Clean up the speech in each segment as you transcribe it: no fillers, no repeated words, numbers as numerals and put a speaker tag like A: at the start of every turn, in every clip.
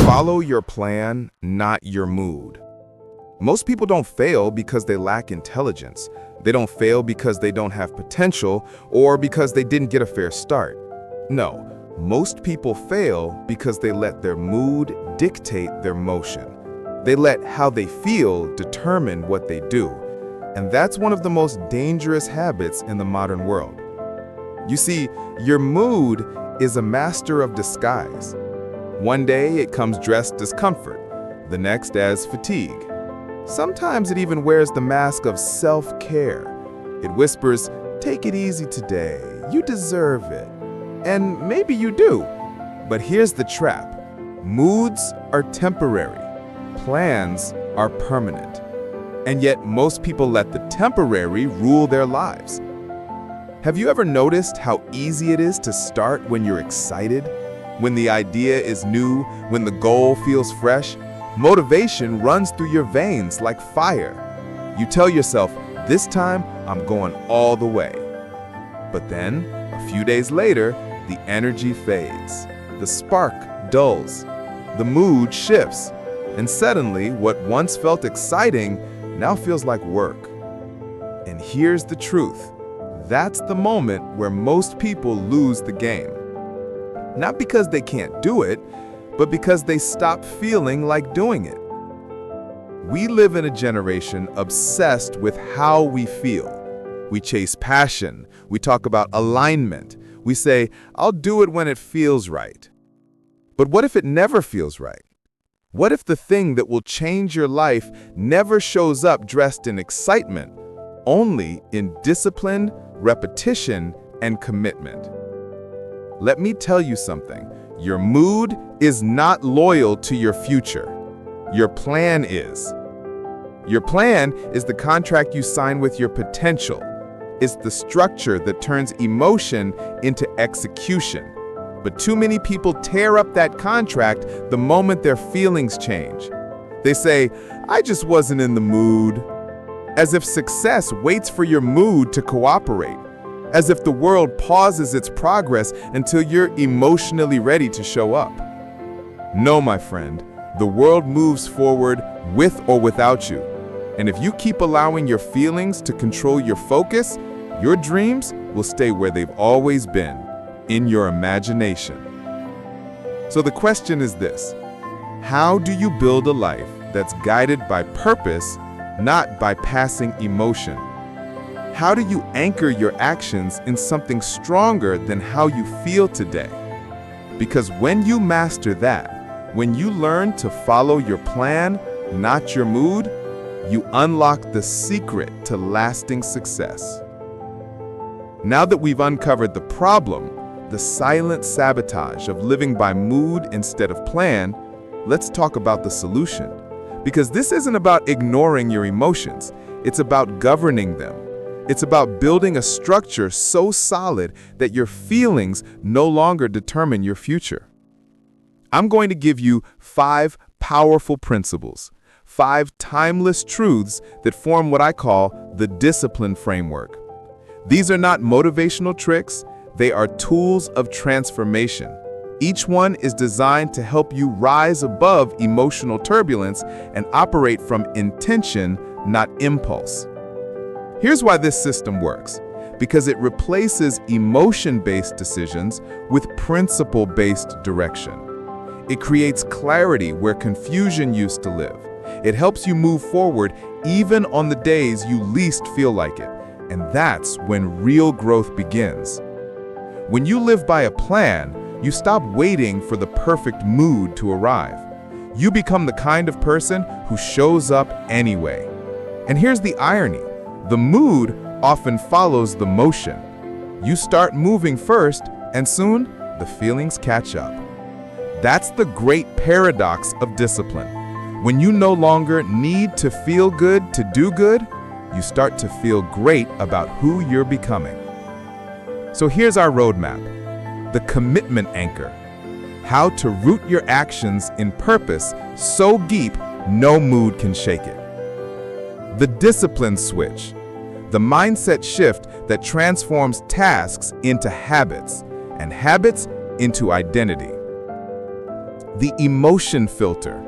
A: Follow your plan, not your mood. Most people don't fail because they lack intelligence. They don't fail because they don't have potential or because they didn't get a fair start. No, most people fail because they let their mood dictate their motion. They let how they feel determine what they do. And that's one of the most dangerous habits in the modern world. You see, your mood is a master of disguise. One day it comes dressed as comfort, the next as fatigue. Sometimes it even wears the mask of self-care. It whispers, "Take it easy today, you deserve it." And maybe you do. But here's the trap. Moods are temporary. Plans are permanent. And yet most people let the temporary rule their lives. Have you ever noticed how easy it is to start when you're excited? When the idea is new, when the goal feels fresh? Motivation runs through your veins like fire. You tell yourself, "This time I'm going all the way." But then, a few days later, the energy fades. The spark dulls. The mood shifts. And suddenly, what once felt exciting now feels like work. And here's the truth. That's the moment where most people lose the game. Not because they can't do it, but because they stop feeling like doing it. We live in a generation obsessed with how we feel. We chase passion. We talk about alignment. We say, "I'll do it when it feels right." But what if it never feels right? What if the thing that will change your life never shows up dressed in excitement, only in discipline, repetition, and commitment? Let me tell you something. Your mood is not loyal to your future. Your plan is. Your plan is the contract you sign with your potential. It's the structure that turns emotion into execution. But too many people tear up that contract the moment their feelings change. They say, "I just wasn't in the mood." As if success waits for your mood to cooperate. As if the world pauses its progress until you're emotionally ready to show up. No, my friend, the world moves forward with or without you. And if you keep allowing your feelings to control your focus, your dreams will stay where they've always been, in your imagination. So the question is this: how do you build a life that's guided by purpose, not by passing emotion? How do you anchor your actions in something stronger than how you feel today? Because when you master that, when you learn to follow your plan, not your mood, you unlock the secret to lasting success. Now that we've uncovered the problem, the silent sabotage of living by mood instead of plan, let's talk about the solution. Because this isn't about ignoring your emotions, it's about governing them. It's about building a structure so solid that your feelings no longer determine your future. I'm going to give you 5 powerful principles, 5 timeless truths that form what I call the discipline framework. These are not motivational tricks, they are tools of transformation. Each one is designed to help you rise above emotional turbulence and operate from intention, not impulse. Here's why this system works. Because it replaces emotion-based decisions with principle-based direction. It creates clarity where confusion used to live. It helps you move forward even on the days you least feel like it. And that's when real growth begins. When you live by a plan, you stop waiting for the perfect mood to arrive. You become the kind of person who shows up anyway. And here's the irony. The mood often follows the motion. You start moving first, and soon the feelings catch up. That's the great paradox of discipline. When you no longer need to feel good to do good, you start to feel great about who you're becoming. So here's our roadmap. The commitment anchor. How to root your actions in purpose so deep no mood can shake it. The discipline switch. The mindset shift that transforms tasks into habits and habits into identity. the emotion filter,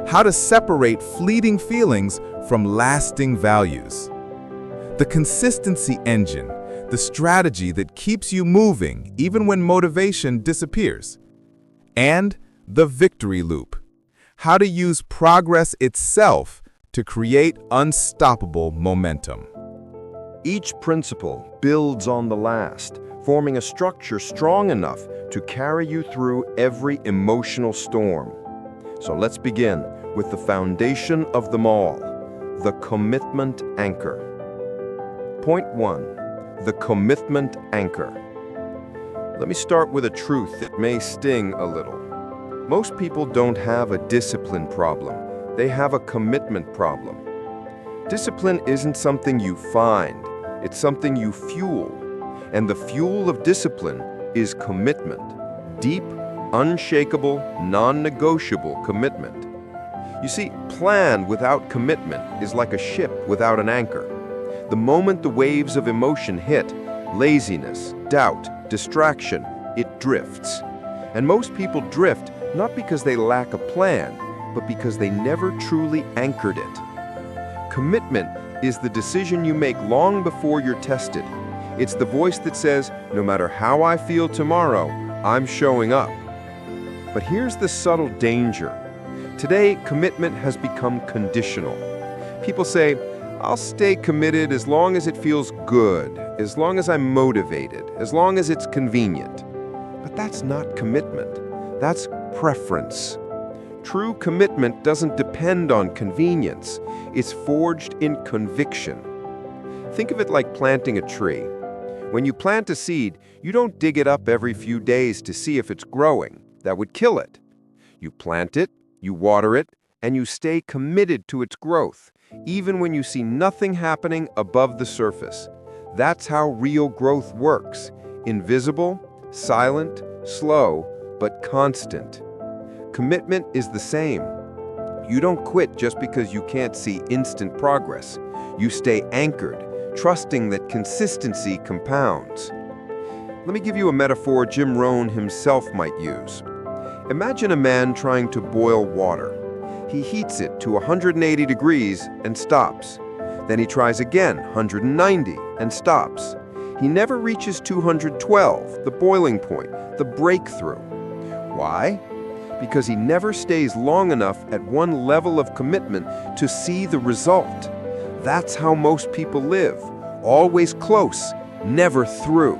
A: how to separate fleeting feelings from lasting values. The consistency engine, the strategy that keeps you moving even when motivation disappears. And the victory loop, how to use progress itself to create unstoppable momentum.
B: Each principle builds on the last, forming a structure strong enough to carry you through every emotional storm. So let's begin with the foundation of them all, the commitment anchor. Point 1, the commitment anchor. Let me start with a truth that may sting a little. Most people don't have a discipline problem. They have a commitment problem. Discipline isn't something you find. It's something you fuel. And the fuel of discipline is commitment. Deep, unshakable, non-negotiable commitment. You see, plan without commitment is like a ship without an anchor. The moment the waves of emotion hit, laziness, doubt, distraction, it drifts. And most people drift not because they lack a plan, but because they never truly anchored it. Commitment is the decision you make long before you're tested. It's the voice that says, no matter how I feel tomorrow, I'm showing up. But here's the subtle danger. Today, commitment has become conditional. People say, I'll stay committed as long as it feels good, as long as I'm motivated, as long as it's convenient. But that's not commitment. That's preference. True commitment doesn't depend on convenience. It's forged in conviction. Think of it like planting a tree. When you plant a seed, you don't dig it up every few days to see if it's growing. That would kill it. You plant it, you water it, and you stay committed to its growth, even when you see nothing happening above the surface. That's how real growth works. Invisible, silent, slow, but constant. Commitment is the same. You don't quit just because you can't see instant progress. You stay anchored, trusting that consistency compounds. Let me give you a metaphor Jim Rohn himself might use. Imagine a man trying to boil water. He heats it to 180 degrees and stops. Then he tries again, 190, and stops. He never reaches 212, the boiling point, the breakthrough. Why? Because he never stays long enough at one level of commitment to see the result. That's how most people live, always close, never through.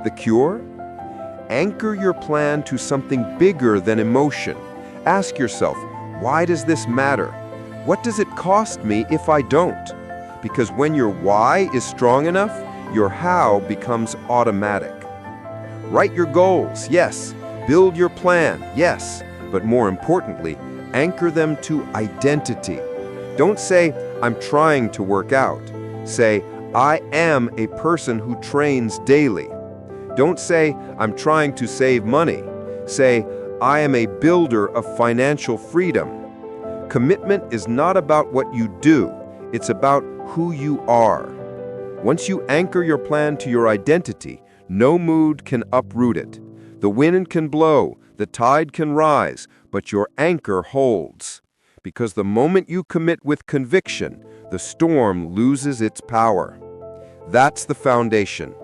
B: The cure? Anchor your plan to something bigger than emotion. Ask yourself, why does this matter? What does it cost me if I don't? Because when your why is strong enough, your how becomes automatic. Write your goals, yes. Build your plan, yes. But more importantly, anchor them to identity. Don't say, I'm trying to work out. Say, I am a person who trains daily. Don't say, I'm trying to save money. Say, I am a builder of financial freedom. Commitment is not about what you do. It's about who you are. Once you anchor your plan to your identity, no mood can uproot it. The wind can blow, the tide can rise, but your anchor holds. Because the moment you commit with conviction, the storm loses its power. That's the foundation.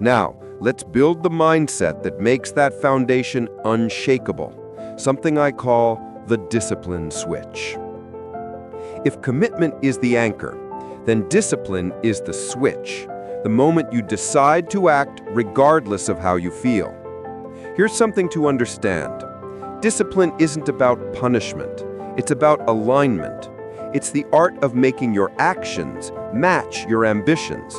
B: Now, let's build the mindset that makes that foundation unshakable, something I call the discipline switch. If commitment is the anchor, then discipline is the switch, the moment you decide to act regardless of how you feel. Here's something to understand. Discipline isn't about punishment. It's about alignment. It's the art of making your actions match your ambitions.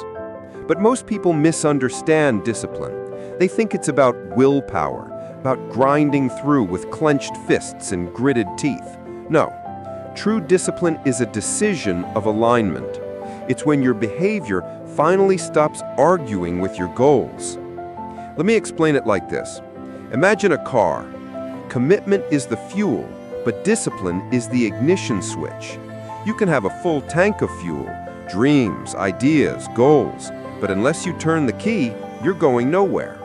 B: But most people misunderstand discipline. They think it's about willpower, about grinding through with clenched fists and gritted teeth. No, true discipline is a decision of alignment. It's when your behavior finally stops arguing with your goals. Let me explain it like this. Imagine a car. Commitment is the fuel, but discipline is the ignition switch. You can have a full tank of fuel, dreams, ideas, goals, but unless you turn the key, you're going nowhere.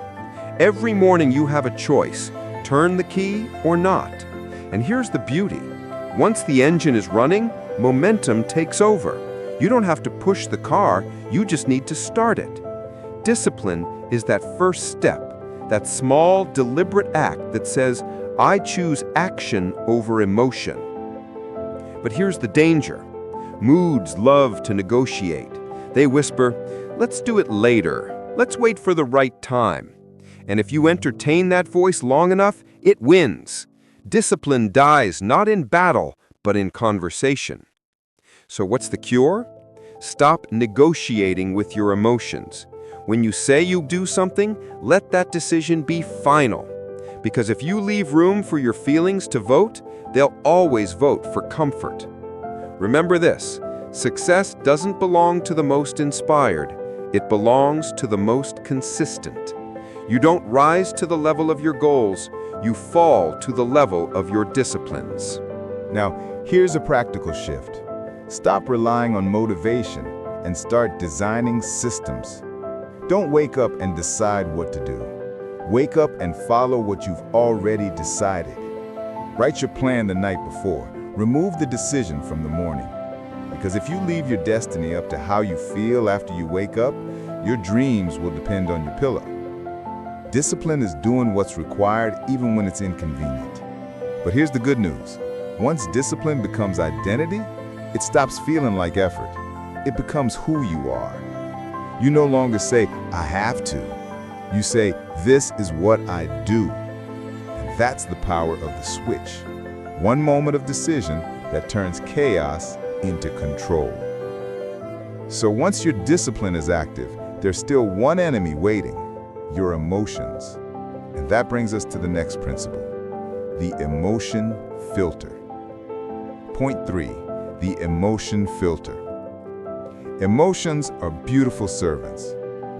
B: Every morning you have a choice, turn the key or not. And here's the beauty. Once the engine is running, momentum takes over. You don't have to push the car, you just need to start it. Discipline is that first step, that small, deliberate act that says, I choose action over emotion. But here's the danger. Moods love to negotiate. They whisper, let's do it later. Let's wait for the right time. And if you entertain that voice long enough, it wins. Discipline dies not in battle, but in conversation. So what's the cure? Stop negotiating with your emotions. When you say you'll do something, let that decision be final. Because if you leave room for your feelings to vote, they'll always vote for comfort. Remember this, success doesn't belong to the most inspired. It belongs to the most consistent. You don't rise to the level of your goals, you fall to the level of your disciplines.
A: Now, here's a practical shift. Stop relying on motivation and start designing systems. Don't wake up and decide what to do. Wake up and follow what you've already decided. Write your plan the night before. Remove the decision from the morning. Because if you leave your destiny up to how you feel after you wake up, your dreams will depend on your pillow. Discipline is doing what's required even when it's inconvenient. But here's the good news. Once discipline becomes identity, it stops feeling like effort. It becomes who you are. You no longer say, I have to. You say, this is what I do. And that's the power of the switch. One moment of decision that turns chaos into control. So once your discipline is active, there's still one enemy waiting, your emotions. And that brings us to the next principle, the emotion filter. Point 3, the emotion filter. Emotions are beautiful servants,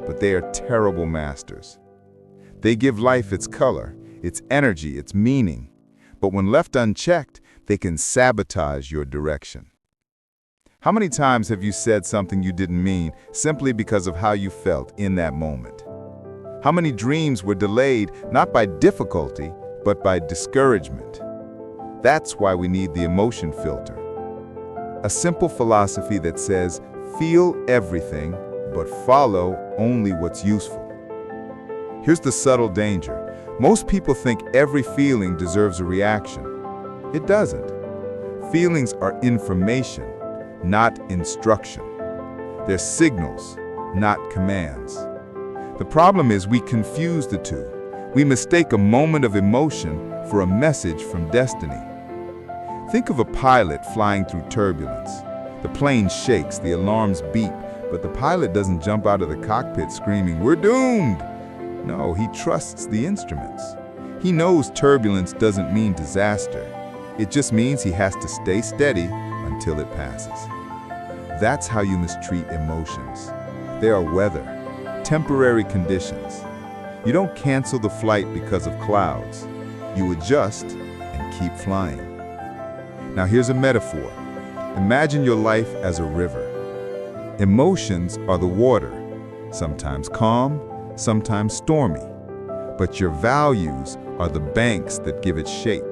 A: but they are terrible masters. They give life its color, its energy, its meaning. But when left unchecked, they can sabotage your direction. How many times have you said something you didn't mean simply because of how you felt in that moment? How many dreams were delayed not by difficulty, but by discouragement? That's why we need the emotion filter. A simple philosophy that says, feel everything, but follow only what's useful. Here's the subtle danger. Most people think every feeling deserves a reaction. It doesn't. Feelings are information, not instruction. They're signals, not commands. The problem is we confuse the two. We mistake a moment of emotion for a message from destiny. Think of a pilot flying through turbulence. The plane shakes, the alarms beep, but the pilot doesn't jump out of the cockpit screaming, "We're doomed!" No, he trusts the instruments. He knows turbulence doesn't mean disaster. It just means he has to stay steady until it passes. That's how you mistreat emotions. They are weather, temporary conditions. You don't cancel the flight because of clouds. You adjust and keep flying. Now here's a metaphor. Imagine your life as a river. Emotions are the water, sometimes calm, sometimes stormy. But your values are the banks that give it shape.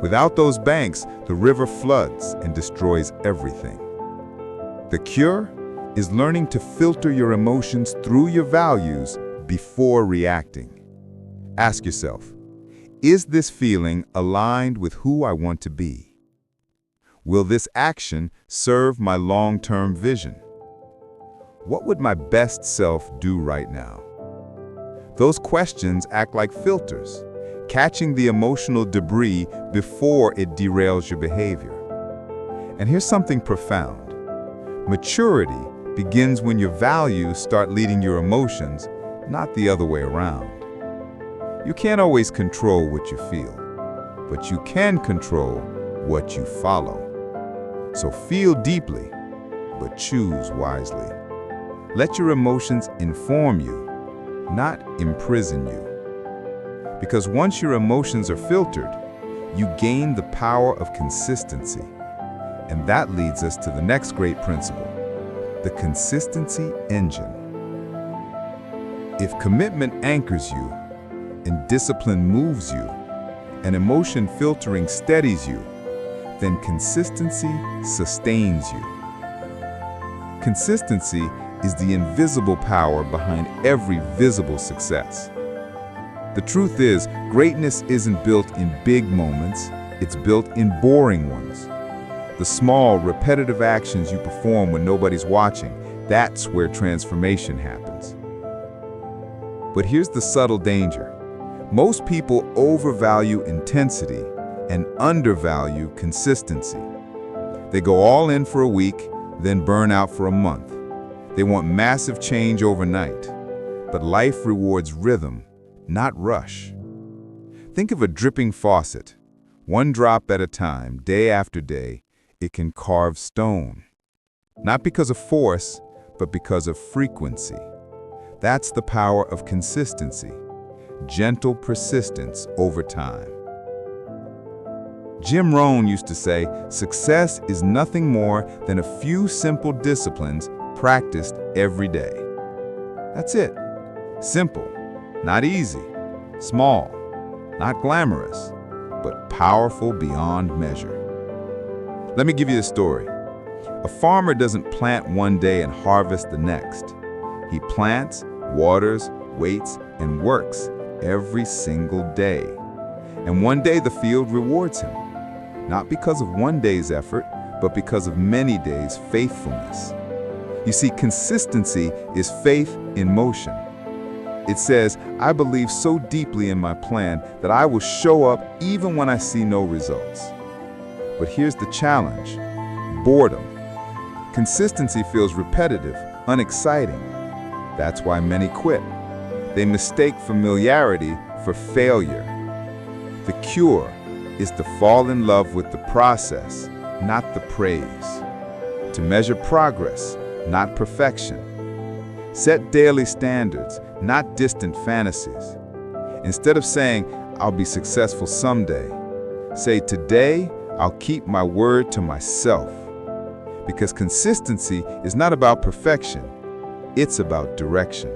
A: Without those banks, the river floods and destroys everything. The cure is learning to filter your emotions through your values before reacting. Ask yourself, is this feeling aligned with who I want to be? Will this action serve my long-term vision? What would my best self do right now? Those questions act like filters, catching the emotional debris before it derails your behavior. And here's something profound. Maturity begins when your values start leading your emotions, not the other way around. You can't always control what you feel, but you can control what you follow. So feel deeply, but choose wisely. Let your emotions inform you, not imprison you. Because once your emotions are filtered, you gain the power of consistency. And that leads us to the next great principle, the consistency engine. If commitment anchors you and discipline moves you, and emotion filtering steadies you, then consistency sustains you. Consistency is the invisible power behind every visible success. The truth is, greatness isn't built in big moments, it's built in boring ones. The small, repetitive actions you perform when nobody's watching, that's where transformation happens. But here's the subtle danger. Most people overvalue intensity and undervalue consistency. They go all in for a week, then burn out for a month. They want massive change overnight. But life rewards rhythm, not rush. Think of a dripping faucet. One drop at a time, day after day, it can carve stone. Not because of force, but because of frequency. That's the power of consistency. Gentle persistence over time. Rhon used to say, success is nothing more than a few simple disciplines practiced every day. That's it. Simple, not easy, small, not glamorous, but powerful beyond measure. Let me give you a story. A farmer doesn't plant one day and harvest the next. He plants, waters, waits, and works every single day. And one day the field rewards him, not because of one day's effort, but because of many days' faithfulness. You see, consistency is faith in motion. It says, I believe so deeply in my plan that I will show up even when I see no results. But here's the challenge: boredom. Consistency feels repetitive, unexciting. That's why many quit. They mistake familiarity for failure. The cure is to fall in love with the process, not the praise. To measure progress, not perfection. Set daily standards, not distant fantasies. Instead of saying, I'll be successful someday, say, today I'll keep my word to myself. Because consistency is not about perfection, it's about direction.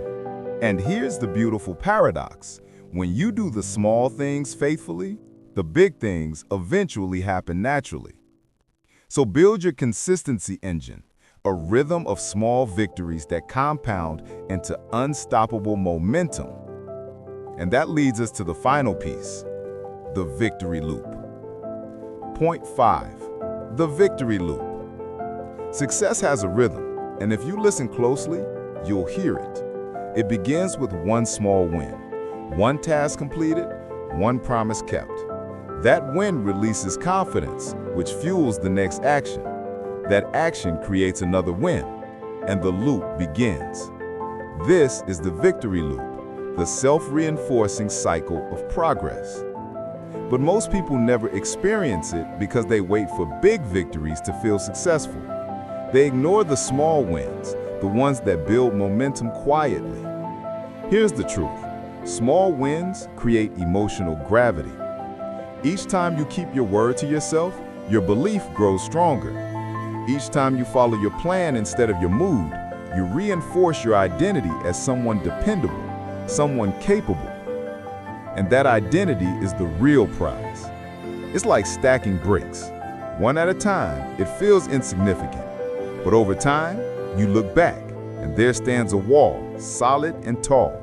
A: And here's the beautiful paradox. When you do the small things faithfully, the big things eventually happen naturally. So build your consistency engine, a rhythm of small victories that compound into unstoppable momentum. And that leads us to the final piece, the victory loop. Point 5, the victory loop. Success has a rhythm, and if you listen closely, you'll hear it. It begins with one small win, one task completed, one promise kept. That win releases confidence, which fuels the next action. That action creates another win, and the loop begins. This is the victory loop, the self-reinforcing cycle of progress. But most people never experience it because they wait for big victories to feel successful. They ignore the small wins, the ones that build momentum quietly. Here's the truth. Small wins create emotional gravity. Each time you keep your word to yourself, your belief grows stronger. Each time you follow your plan instead of your mood, you reinforce your identity as someone dependable, someone capable. And that identity is the real prize. It's like stacking bricks. One at a time, it feels insignificant. But over time, you look back, and there stands a wall, solid and tall.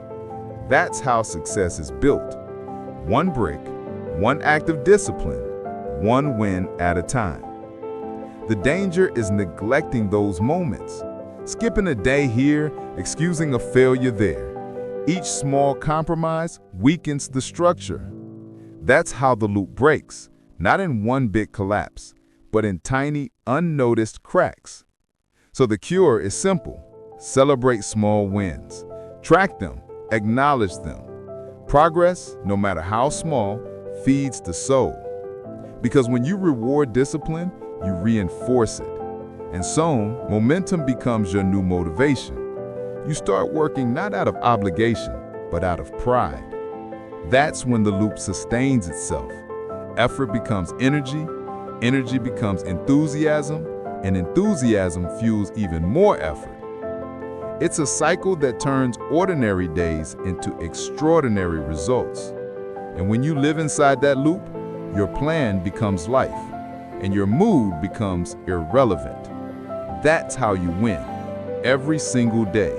A: That's how success is built. One brick, one act of discipline, one win at a time. The danger is neglecting those moments, skipping a day here, excusing a failure there. Each small compromise weakens the structure. That's how the loop breaks, not in one big collapse, but in tiny, unnoticed cracks. So the cure is simple. Celebrate small wins. Track them, acknowledge them. Progress, no matter how small, feeds the soul. Because when you reward discipline, you reinforce it. And so, momentum becomes your new motivation. You start working not out of obligation, but out of pride. That's when the loop sustains itself. Effort becomes energy, energy becomes enthusiasm, and enthusiasm fuels even more effort. It's a cycle that turns ordinary days into extraordinary results.
C: And when you live inside that loop, your plan becomes life, and your mood becomes irrelevant. That's how you win, every single day.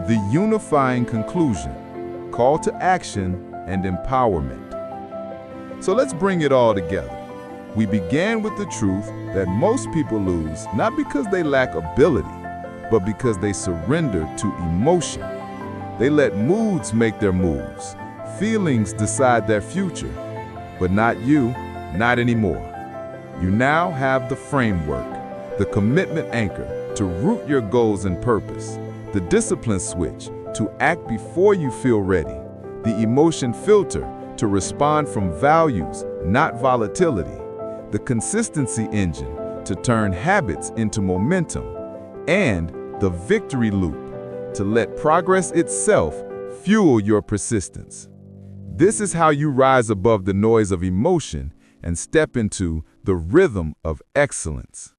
C: The unifying conclusion, call to action and empowerment. So let's bring it all together. We began with the truth that most people lose not because they lack ability, but because they surrender to emotion. They let moods make their moves, feelings decide their future, but not you, not anymore. You now have the framework, the commitment anchor to root your goals and purpose, the discipline switch to act before you feel ready, the emotion filter to respond from values, not volatility, the consistency engine to turn habits into momentum, and the victory loop to let progress itself fuel your persistence. This is how you rise above the noise of emotion and step into the rhythm of excellence.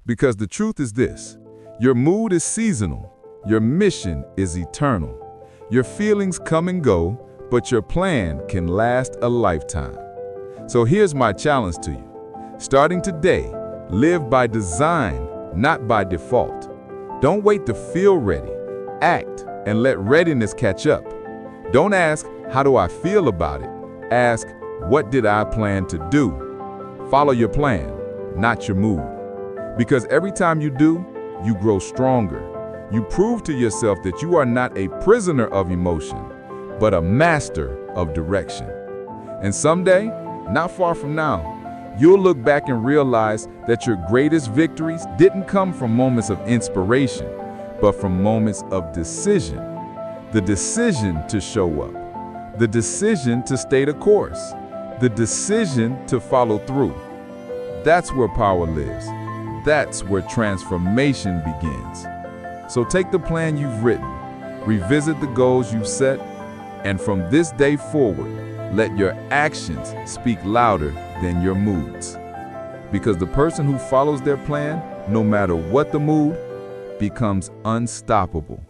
C: Because the truth is this, your mood is seasonal, your mission is eternal. Your feelings come and go, but your plan can last a lifetime. So here's my challenge to you. Starting today, live by design, not by default. Don't wait to feel ready. Act and let readiness catch up. Don't ask, how do I feel about it? Ask, what did I plan to do? Follow your plan, not your mood. Because every time you do, you grow stronger. You prove to yourself that you are not a prisoner of emotion, but a master of direction. And someday, not far from now, you'll look back and realize that your greatest victories didn't come from moments of inspiration, but from moments of decision. The decision to show up, the decision to stay the course, the decision to follow through. That's where power lives. That's where transformation begins. So take the plan you've written, revisit the goals you've set, and from this day forward, let your actions speak louder than your moods. Because the person who follows their plan, no matter what the mood, becomes unstoppable.